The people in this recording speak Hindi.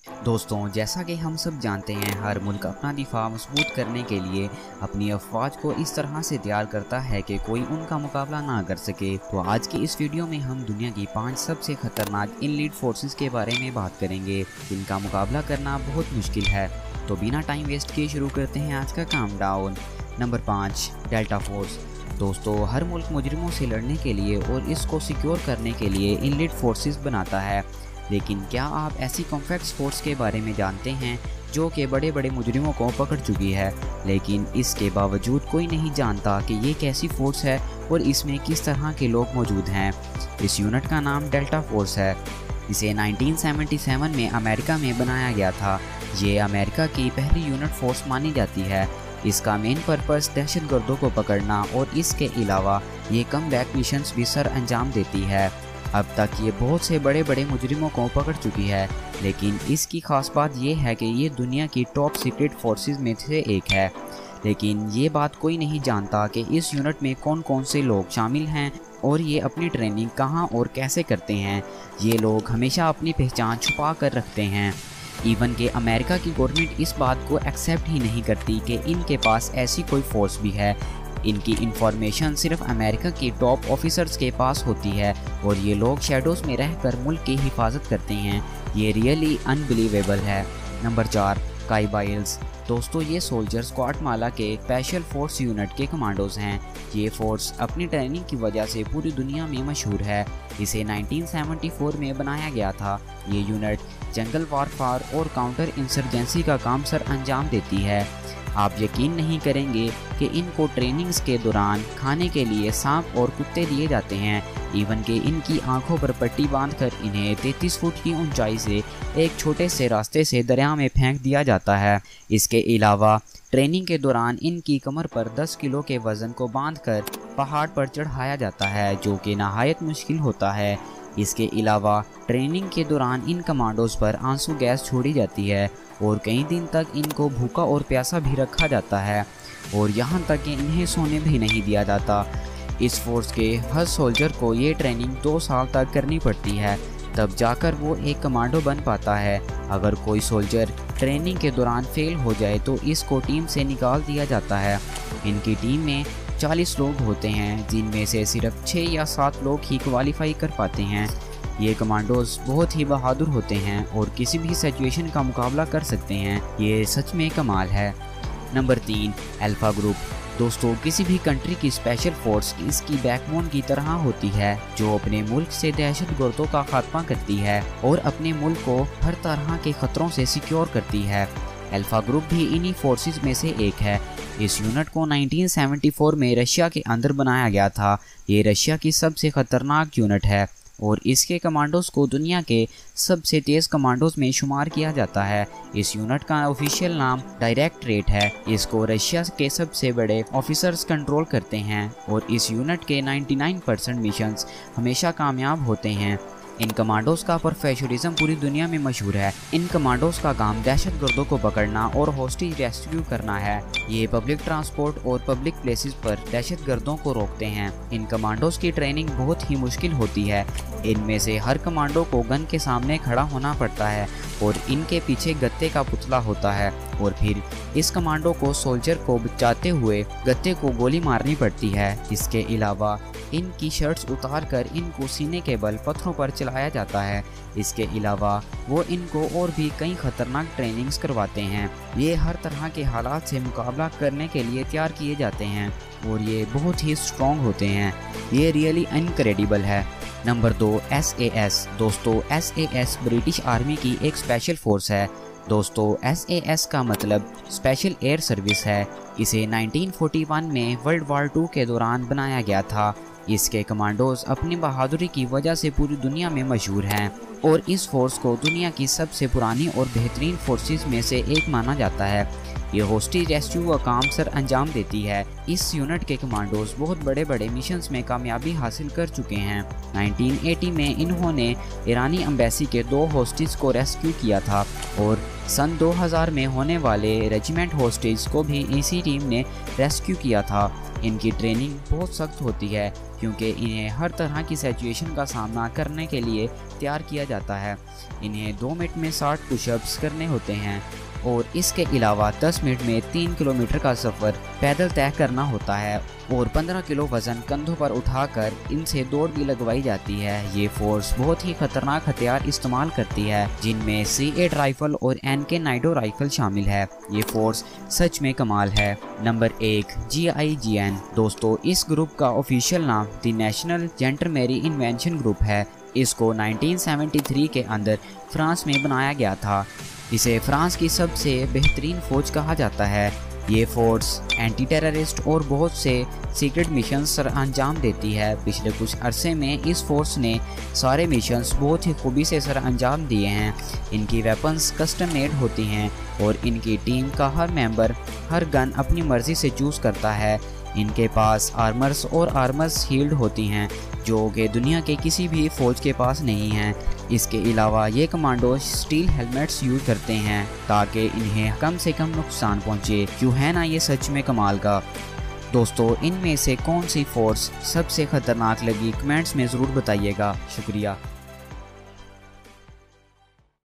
दोस्तों, जैसा कि हम सब जानते हैं, हर मुल्क अपना दिफा मजबूत करने के लिए अपनी अफवाज को इस तरह से तैयार करता है कि कोई उनका मुकाबला ना कर सके। तो आज की इस वीडियो में हम दुनिया की 5 सबसे खतरनाक इलीट फोर्सेस के बारे में बात करेंगे जिनका मुकाबला करना बहुत मुश्किल है। तो बिना टाइम वेस्ट किए शुरू करते हैं आज का काउंटडाउन। Number 5, delta force. दोस्तों, हर मुल्क मुजरिमों से लड़ने के लिए और इसको सिक्योर करने के लिए इलीट फोर्सेस बनाता है, लेकिन क्या आप ऐसी कॉम्पैक्ट फोर्स के बारे में जानते हैं जो कि बड़े बड़े मुजरिमों को पकड़ चुकी है, लेकिन इसके बावजूद कोई नहीं जानता कि ये कैसी फोर्स है और इसमें किस तरह के लोग मौजूद हैं। इस यूनिट का नाम डेल्टा फोर्स है। इसे 1977 में अमेरिका में बनाया गया था। ये अमेरिका की पहली यूनिट फोर्स मानी जाती है। इसका मेन पर्पस दहशतगर्दों को पकड़ना और इसके अलावा ये कम बैक मिशंस भी सर अंजाम देती है। अब तक ये बहुत से बड़े बड़े मुजरिमों को पकड़ चुकी है, लेकिन इसकी खास बात यह है कि ये दुनिया की टॉप सीक्रेट फोर्सेस में से एक है। लेकिन ये बात कोई नहीं जानता कि इस यूनिट में कौन कौन से लोग शामिल हैं और ये अपनी ट्रेनिंग कहाँ और कैसे करते हैं। ये लोग हमेशा अपनी पहचान छुपा कर रखते हैं। इवन के अमेरिका की गवर्नमेंट इस बात को एक्सेप्ट ही नहीं करती कि इनके पास ऐसी कोई फोर्स भी है। इनकी इंफॉर्मेशन सिर्फ अमेरिका के टॉप ऑफिसर्स के पास होती है और ये लोग शेडोज में रहकर मुल्क की हिफाजत करते हैं। ये रियली अनबिलीवेबल है। नंबर 4, काईबाइल्स। दोस्तों, ये सोल्जर्स ग्वाटेमाला के स्पेशल फोर्स यूनिट के कमांडोज हैं। ये फोर्स अपनी ट्रेनिंग की वजह से पूरी दुनिया में मशहूर है। इसे 1974 में बनाया गया था। ये यूनिट जंगल वारफार और काउंटर इंसर्जेंसी का काम सर अंजाम देती है। आप यकीन नहीं करेंगे कि इनको ट्रेनिंग्स के दौरान खाने के लिए सांप और कुत्ते दिए जाते हैं। इवन के इनकी आंखों पर पट्टी बांधकर इन्हें 33 फुट की ऊंचाई से एक छोटे से रास्ते से दरिया में फेंक दिया जाता है। इसके अलावा ट्रेनिंग के दौरान इनकी कमर पर 10 किलो के वज़न को बांधकर पहाड़ पर चढ़ाया जाता है, जो कि नहायत मुश्किल होता है। इसके अलावा ट्रेनिंग के दौरान इन कमांडोज पर आंसू गैस छोड़ी जाती है और कई दिन तक इनको भूखा और प्यासा भी रखा जाता है और यहाँ तक कि इन्हें सोने भी नहीं दिया जाता। इस फोर्स के हर सोल्जर को ये ट्रेनिंग 2 साल तक करनी पड़ती है, तब जाकर वो एक कमांडो बन पाता है। अगर कोई सोल्जर ट्रेनिंग के दौरान फेल हो जाए तो इसको टीम से निकाल दिया जाता है। इनकी टीम में 40 लोग होते हैं, जिनमें से सिर्फ 6 या 7 लोग ही क्वालिफाई कर पाते हैं। ये कमांडोज बहुत ही बहादुर होते हैं और किसी भी सिचुएशन का मुकाबला कर सकते हैं। ये सच में कमाल है। Number 3, alpha group. दोस्तों, किसी भी कंट्री की स्पेशल फोर्स इसकी बैकबोन की तरह होती है, जो अपने मुल्क से दहशतगर्दों का खात्मा करती है और अपने मुल्क को हर तरह के खतरों से सिक्योर करती है। अल्फा ग्रुप भी इन्हीं फोर्सेस में से एक है। इस यूनिट को 1974 में रशिया के अंदर बनाया गया था। ये रशिया की सबसे खतरनाक यूनिट है और इसके कमांडोज को दुनिया के सबसे तेज़ कमांडोज में शुमार किया जाता है। इस यूनिट का ऑफिशियल नाम डायरेक्टरेट है। इसको रशिया के सबसे बड़े ऑफिसर्स कंट्रोल करते हैं और इस यूनिट के 99% मिशंस हमेशा कामयाब होते हैं। इन कमांडोज का प्रोफेशनलिज्म पूरी दुनिया में मशहूर है। इन कमांडोज का काम दहशतगर्दों को पकड़ना और हॉस्टेज रेस्क्यू करना है। ये पब्लिक ट्रांसपोर्ट और पब्लिक प्लेसेस पर दहशतगर्दों को रोकते हैं। इन कमांडोज की ट्रेनिंग बहुत ही मुश्किल होती है। इनमें से हर कमांडो को गन के सामने खड़ा होना पड़ता है और इनके पीछे गत्ते का पुतला होता है और फिर इस कमांडो को सोल्जर को बचाते हुए गत्ते को गोली मारनी पड़ती है। इसके अलावा इनकी शर्ट्स उतारकर इनको सीने के बल पत्थरों पर चलाया जाता है। इसके अलावा वो इनको और भी कई खतरनाक ट्रेनिंग्स करवाते हैं। ये हर तरह के हालात से मुकाबला करने के लिए तैयार किए जाते हैं और ये बहुत ही स्ट्रॉन्ग होते हैं। ये रियली इनक्रेडिबल है। Number 2, SAS। दोस्तों, SAS ब्रिटिश आर्मी की एक स्पेशल फोर्स है। दोस्तों, SAS का मतलब स्पेशल एयर सर्विस है। इसे 1941 में वर्ल्ड वार 2 के दौरान बनाया गया था। इसके कमांडोज अपनी बहादुरी की वजह से पूरी दुनिया में मशहूर हैं और इस फोर्स को दुनिया की सबसे पुरानी और बेहतरीन फोर्सेस में से एक माना जाता है। ये हॉस्टेज रेस्क्यू का काम सर अंजाम देती है। इस यूनिट के कमांडोज बहुत बड़े बड़े मिशंस में कामयाबी हासिल कर चुके हैं। 1980 में इन्होंने ईरानी एम्बेसी के 2 हॉस्टेज को रेस्क्यू किया था और सन 2000 में होने वाले रेजिमेंट हॉस्टेज को भी इसी टीम ने रेस्क्यू किया था। इनकी ट्रेनिंग बहुत सख्त होती है क्योंकि इन्हें हर तरह की सिचुएशन का सामना करने के लिए तैयार किया जाता है। इन्हें 2 मिनट में 60 पुशअप्स करने होते हैं और इसके अलावा 10 मिनट में 3 किलोमीटर का सफ़र पैदल तय करना होता है और 15 किलो वज़न कंधों पर उठाकर इनसे दौड़ भी लगवाई जाती है। ये फोर्स बहुत ही खतरनाक हथियार इस्तेमाल करती है जिनमें C8 राइफल और NK नाइडो राइफल शामिल है। ये फोर्स सच में कमाल है। Number 1 GIGN। दोस्तों, इस ग्रुप का ऑफिशियल नाम द नेशनल जेंटरमेरी इन्वेंशन ग्रुप है। इसको 1973 के अंदर फ्रांस में बनाया गया था। इसे फ्रांस की सबसे बेहतरीन फौज कहा जाता है। ये फोर्स एंटी टेररिस्ट और बहुत से सीक्रेट मिशंस सर अंजाम देती है। पिछले कुछ अरसे में इस फोर्स ने सारे मिशंस बहुत ही खूबी से सर अंजाम दिए हैं। इनकी वेपन्स कस्टम मेड होती हैं और इनकी टीम का हर मेंबर हर गन अपनी मर्ज़ी से चूज़ करता है। इनके पास आर्मर्स और आर्मर्स शील्ड होती हैं जो कि दुनिया के किसी भी फ़ौज के पास नहीं हैं। इसके अलावा ये कमांडो स्टील हेलमेट्स यूज़ करते हैं ताकि इन्हें कम से कम नुकसान पहुंचे। क्यों है ना ये सच में कमाल का। दोस्तों, इनमें से कौन सी फोर्स सबसे ख़तरनाक लगी कमेंट्स में ज़रूर बताइएगा। शुक्रिया।